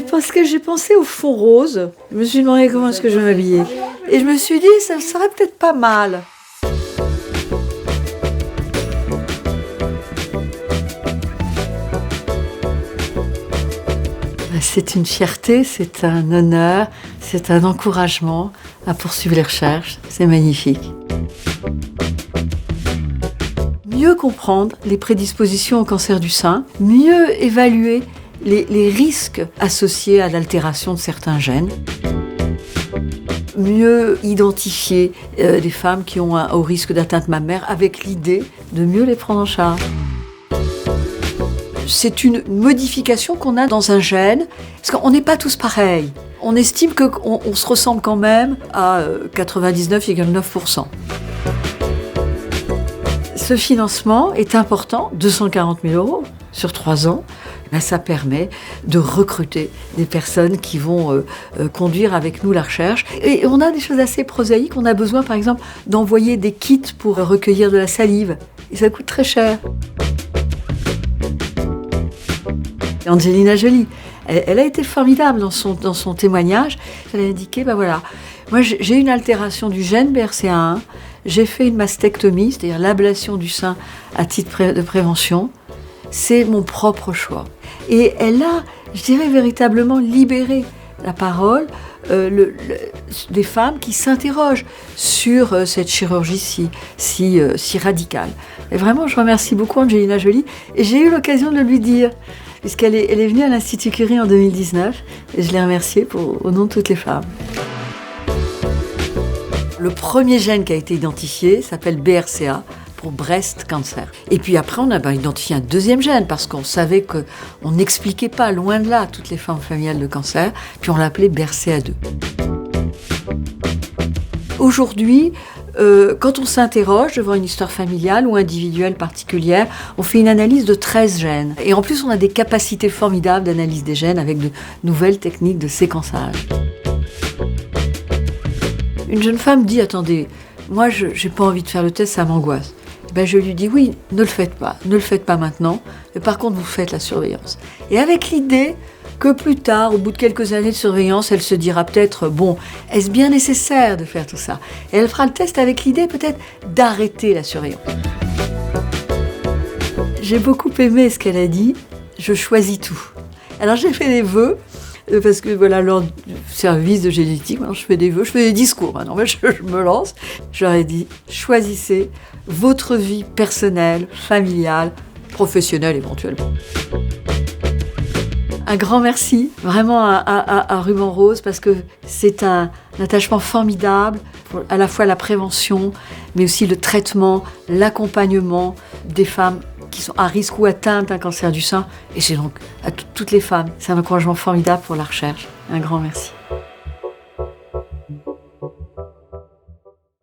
Parce que j'ai pensé au fond rose. Je me suis demandé comment est-ce que je vais m'habiller. Et je me suis dit, ça serait peut-être pas mal. C'est une fierté, c'est un honneur, c'est un encouragement à poursuivre les recherches. C'est magnifique. Mieux comprendre les prédispositions au cancer du sein, mieux évaluer les risques associés à l'altération de certains gènes, mieux identifier les femmes qui ont un haut risque d'atteinte mammaire avec l'idée de mieux les prendre en charge. C'est une modification qu'on a dans un gène, parce qu'on n'est pas tous pareils. On estime qu'on se ressemble quand même à 99,9%. Ce financement est important, 240 000 € sur 3 ans. Ben, ça permet de recruter des personnes qui vont conduire avec nous la recherche. Et on a des choses assez prosaïques. On a besoin, par exemple, d'envoyer des kits pour recueillir de la salive. Et ça coûte très cher. Angelina Jolie, elle a été formidable dans son témoignage. Elle a indiqué, ben voilà, moi j'ai une altération du gène BRCA1, j'ai fait une mastectomie, c'est-à-dire l'ablation du sein à titre de prévention. C'est mon propre choix. Et elle a, je dirais, véritablement libéré la parole des femmes qui s'interrogent sur cette chirurgie si radicale. Et vraiment, je remercie beaucoup Angelina Jolie. Et j'ai eu l'occasion de le lui dire, puisqu'elle est venue à l'Institut Curie en 2019. Et je l'ai remerciée au nom de toutes les femmes. Le premier gène qui a été identifié s'appelle BRCA, pour breast cancer. Et puis après, on a identifié un deuxième gène, parce qu'on savait qu'on n'expliquait pas, loin de là, toutes les formes familiales de cancer, puis on l'appelait BRCA2. Aujourd'hui, quand on s'interroge devant une histoire familiale ou individuelle particulière, on fait une analyse de 13 gènes. Et en plus, on a des capacités formidables d'analyse des gènes avec de nouvelles techniques de séquençage. Une jeune femme dit, attendez, moi je n'ai pas envie de faire le test, ça m'angoisse. Ben, je lui dis, oui, ne le faites pas maintenant, mais par contre vous faites la surveillance. Et avec l'idée que plus tard, au bout de quelques années de surveillance, elle se dira peut-être, bon, est-ce bien nécessaire de faire tout ça? Et elle fera le test avec l'idée peut-être d'arrêter la surveillance. J'ai beaucoup aimé ce qu'elle a dit, je choisis tout. Alors j'ai fait des vœux, parce que voilà, lors du service de génétique, maintenant je fais des vœux, je fais des discours maintenant, je me lance. Je leur ai dit, choisissez votre vie personnelle, familiale, professionnelle éventuellement. Un grand merci vraiment à Ruban Rose, parce que c'est un attachement formidable pour à la fois la prévention, mais aussi le traitement, l'accompagnement des femmes qui sont à risque ou atteintes d'un cancer du sein. Et c'est donc à toutes les femmes. C'est un encouragement formidable pour la recherche. Un grand merci.